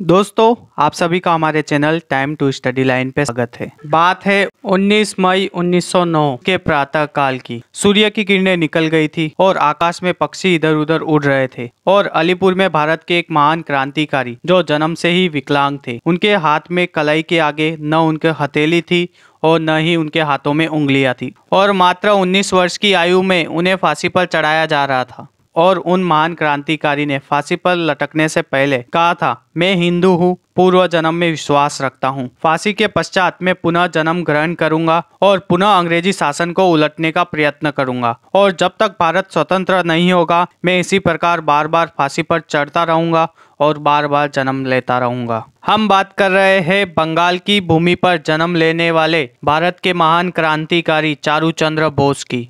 दोस्तों, आप सभी का हमारे channel time to study line पे स्वागत है। बात है 19 मई 1909 के प्रातः काल की। सूर्य की किरणें निकल गई थी और आकाश में पक्षी इधर उधर उड़ रहे थे और अलीपुर में भारत के एक महान क्रांतिकारी जो जन्म से ही विकलांग थे, उनके हाथ में कलाई के आगे न उनके हथेली थी और न ही उनके हाथों में उंगलियां थी और मात्र 19 वर्ष की आयु में उन्हें फांसी पर चढ़ाया जा रहा था। और उन महान क्रांतिकारी ने फांसी पर लटकने से पहले कहा था, मैं हिंदू हूँ, पूर्व जन्म में विश्वास रखता हूँ। फांसी के पश्चात मैं पुनः जन्म ग्रहण करूंगा और पुनः अंग्रेजी शासन को उलटने का प्रयत्न करूंगा और जब तक भारत स्वतंत्र नहीं होगा मैं इसी प्रकार बार बार फांसी पर चढ़ता रहूंगा और बार बार जन्म लेता रहूंगा। हम बात कर रहे हैं बंगाल की भूमि पर जन्म लेने वाले भारत के महान क्रांतिकारी चारू चंद्र बोस की।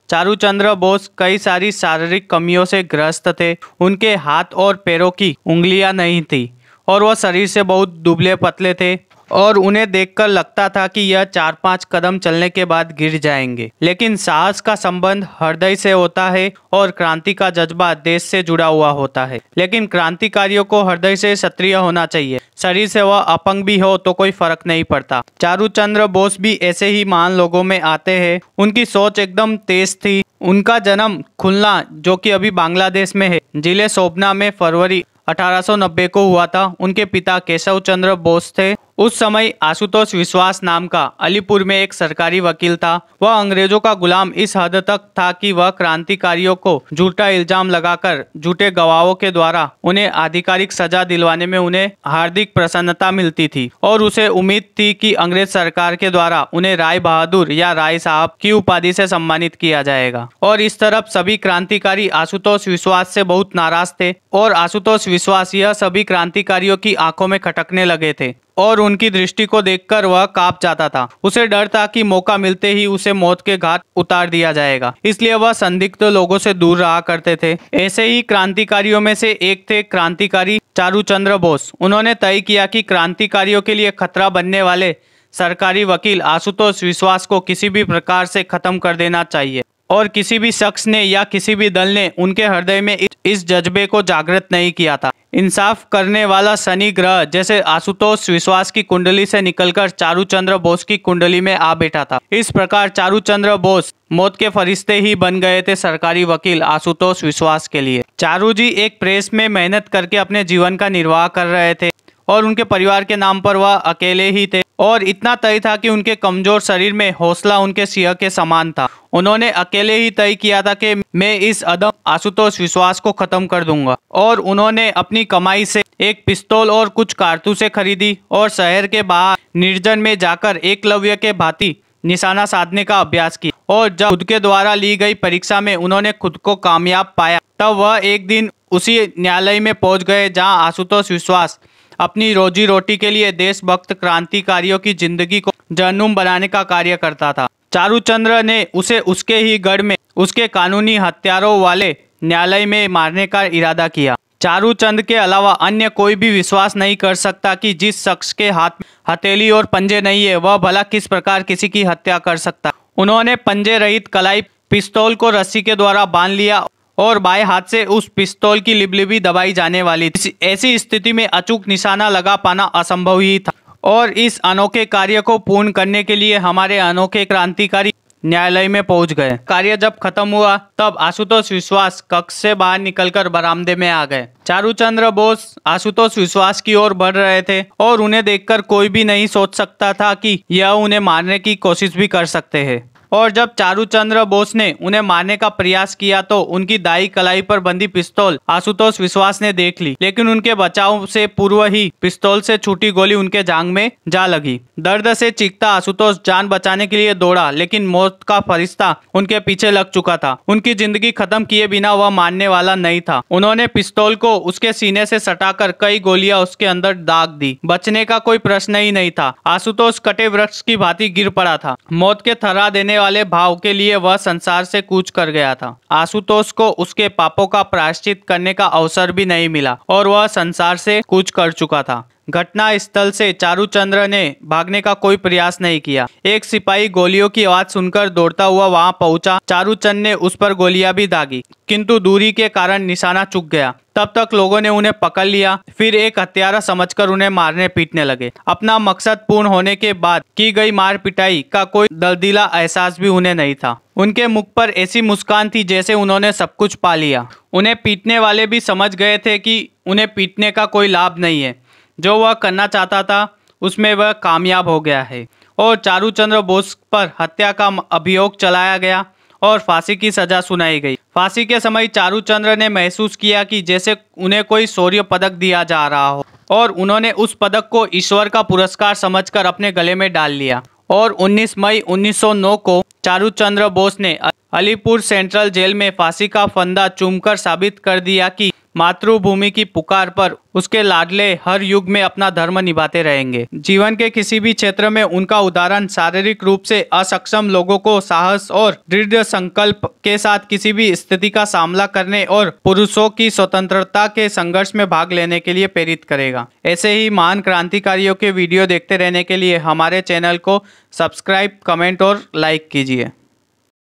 चारू चंद्र बोस कई सारी शारीरिक कमियों से ग्रस्त थे। उनके हाथ और पैरों की उंगलियां नहीं थी और वह शरीर से बहुत दुबले पतले थे और उन्हें देखकर लगता था कि यह 4-5 कदम चलने के बाद गिर जाएंगे। लेकिन साहस का संबंध हृदय से होता है और क्रांति का जज्बा देश से जुड़ा हुआ होता है। लेकिन क्रांतिकारियों को हृदय से क्षत्रिय होना चाहिए। शरीर से वह अपंग भी हो तो कोई फर्क नहीं पड़ता। चारू चंद्र बोस भी ऐसे ही महान लोगों में आते हैं। उनकी सोच एकदम तेज थी। उनका जन्म खुलना, जो कि अभी बांग्लादेश में है, जिले सोबना में फरवरी 1890 को हुआ था। उनके पिता केशव चंद्र बोस थे। उस समय आशुतोष विश्वास नाम का अलीपुर में एक सरकारी वकील था। वह अंग्रेजों का गुलाम इस हद तक था कि वह क्रांतिकारियों को झूठा इल्जाम लगाकर झूठे गवाहों के द्वारा उन्हें आधिकारिक सजा दिलवाने में उन्हें हार्दिक प्रसन्नता मिलती थी और उसे उम्मीद थी कि अंग्रेज सरकार के द्वारा उन्हें राय बहादुर या राय साहब की उपाधि से सम्मानित किया जाएगा। और इस तरफ सभी क्रांतिकारी आशुतोष विश्वास से बहुत नाराज थे और आशुतोष विश्वास यह सभी क्रांतिकारियों की आंखों में खटकने लगे थे और उनकी दृष्टि को देखकर वह कांप जाता था। उसे डर था कि मौका मिलते ही उसे मौत के घाट उतार दिया जाएगा, इसलिए वह संदिग्ध लोगों से दूर रहा करते थे। ऐसे ही क्रांतिकारियों में से एक थे क्रांतिकारी चारू चंद्र बोस। उन्होंने तय किया कि क्रांतिकारियों के लिए खतरा बनने वाले सरकारी वकील आशुतोष विश्वास को किसी भी प्रकार से खत्म कर देना चाहिए और किसी भी शख्स ने या किसी भी दल ने उनके हृदय में इस जज्बे को जागृत नहीं किया था। इंसाफ करने वाला शनि ग्रह जैसे आशुतोष विश्वास की कुंडली से निकलकर चारू चंद्र बोस की कुंडली में आ बैठा था। इस प्रकार चारू चंद्र बोस मौत के फरिश्ते ही बन गए थे सरकारी वकील आशुतोष विश्वास के लिए। चारू जी एक प्रेस में मेहनत करके अपने जीवन का निर्वाह कर रहे थे और उनके परिवार के नाम पर वह अकेले ही थे और इतना तय था कि उनके कमजोर शरीर में हौसला उनके सिंह के समान था। उन्होंने अकेले ही तय किया था कि मैं इस अदम आशुतोष विश्वास को खत्म कर दूंगा और उन्होंने अपनी कमाई से एक पिस्तौल और कुछ कारतूसें खरीदी और शहर के बाहर निर्जन में जाकर एकलव्य के भांति निशाना साधने का अभ्यास किया और जब खुद के द्वारा ली गई परीक्षा में उन्होंने खुद को कामयाब पाया तब वह एक दिन उसी न्यायालय में पहुंच गए जहां आशुतोष विश्वास अपनी रोजी रोटी के लिए देशभक्त क्रांतिकारियों की जिंदगी को जहन्नुम बनाने का कार्य करता था। चारू चंद्र ने उसे उसके ही गढ़ में उसके कानूनी हथियारों वाले न्यायालय में मारने का इरादा किया। चारू चंद के अलावा अन्य कोई भी विश्वास नहीं कर सकता कि जिस शख्स के हाथ में हथेली और पंजे नहीं है वह भला किस प्रकार किसी की हत्या कर सकता। उन्होंने पंजे रहित कलाई पिस्तौल को रस्सी के द्वारा बांध लिया और बाएं हाथ से उस पिस्तौल की लिबलिबी दबाई जाने वाली थी। ऐसी स्थिति में अचूक निशाना लगा पाना असंभव ही था और इस अनोखे कार्य को पूर्ण करने के लिए हमारे अनोखे क्रांतिकारी न्यायालय में पहुंच गए। कार्य जब खत्म हुआ तब आशुतोष विश्वास कक्ष से बाहर निकलकर बरामदे में आ गए। चारू चंद्र बोस आशुतोष विश्वास की ओर बढ़ रहे थे और उन्हें देखकर कोई भी नहीं सोच सकता था कि यह उन्हें मारने की कोशिश भी कर सकते हैं। और जब चारू चंद्र बोस ने उन्हें मारने का प्रयास किया तो उनकी दाई कलाई पर बंदी पिस्तौल आशुतोष विश्वास ने देख ली, लेकिन उनके बचाव से पूर्व ही पिस्तौल से छूटी गोली उनके जांघ में जा लगी। दर्द से चीखता आशुतोष जान बचाने के लिए दौड़ा, लेकिन मौत का फरिश्ता उनके पीछे लग चुका था। उनकी जिंदगी खत्म किए बिना वह मानने वाला नहीं था। उन्होंने पिस्तौल को उसके सीने से सटाकर कई गोलियां उसके अंदर दाग दी। बचने का कोई प्रश्न ही नहीं था। आशुतोष कटे वृक्ष की भांति गिर पड़ा था। मौत के थर्रा देने वाले भाव के लिए वह संसार से कूच कर गया था। आशुतोष को उसके पापों का प्रायश्चित करने का अवसर भी नहीं मिला और वह संसार से कूच कर चुका था। घटना स्थल से चारूचंद्र ने भागने का कोई प्रयास नहीं किया। एक सिपाही गोलियों की आवाज सुनकर दौड़ता हुआ वहां पहुंचा। चारूचंद ने उस पर गोलियां भी दागी, किंतु दूरी के कारण निशाना चूक गया। तब तक लोगों ने उन्हें पकड़ लिया, फिर एक हत्यारा समझकर उन्हें मारने पीटने लगे। अपना मकसद पूर्ण होने के बाद की गई मार पिटाई का कोई दर्दीला एहसास भी उन्हें नहीं था। उनके मुख पर ऐसी मुस्कान थी जैसे उन्होंने सब कुछ पा लिया। उन्हें पीटने वाले भी समझ गए थे कि उन्हें पीटने का कोई लाभ नहीं है। जो वह करना चाहता था उसमें वह कामयाब हो गया है और चारूचंद्र बोस पर हत्या का अभियोग चलाया गया और फांसी की सजा सुनाई गई। फांसी के समय चारूचंद्र ने महसूस किया कि जैसे उन्हें कोई शौर्य पदक दिया जा रहा हो और उन्होंने उस पदक को ईश्वर का पुरस्कार समझकर अपने गले में डाल लिया। और 19 मई 1909 को चारूचंद्र बोस ने अलीपुर सेंट्रल जेल में फांसी का फंदा चूमकर साबित कर दिया कि मातृभूमि की पुकार पर उसके लाडले हर युग में अपना धर्म निभाते रहेंगे। जीवन के किसी भी क्षेत्र में उनका उदाहरण शारीरिक रूप से असक्षम लोगों को साहस और दृढ़ संकल्प के साथ किसी भी स्थिति का सामना करने और पुरुषों की स्वतंत्रता के संघर्ष में भाग लेने के लिए प्रेरित करेगा। ऐसे ही महान क्रांतिकारियों के वीडियो देखते रहने के लिए हमारे चैनल को सब्सक्राइब, कमेंट और लाइक कीजिए।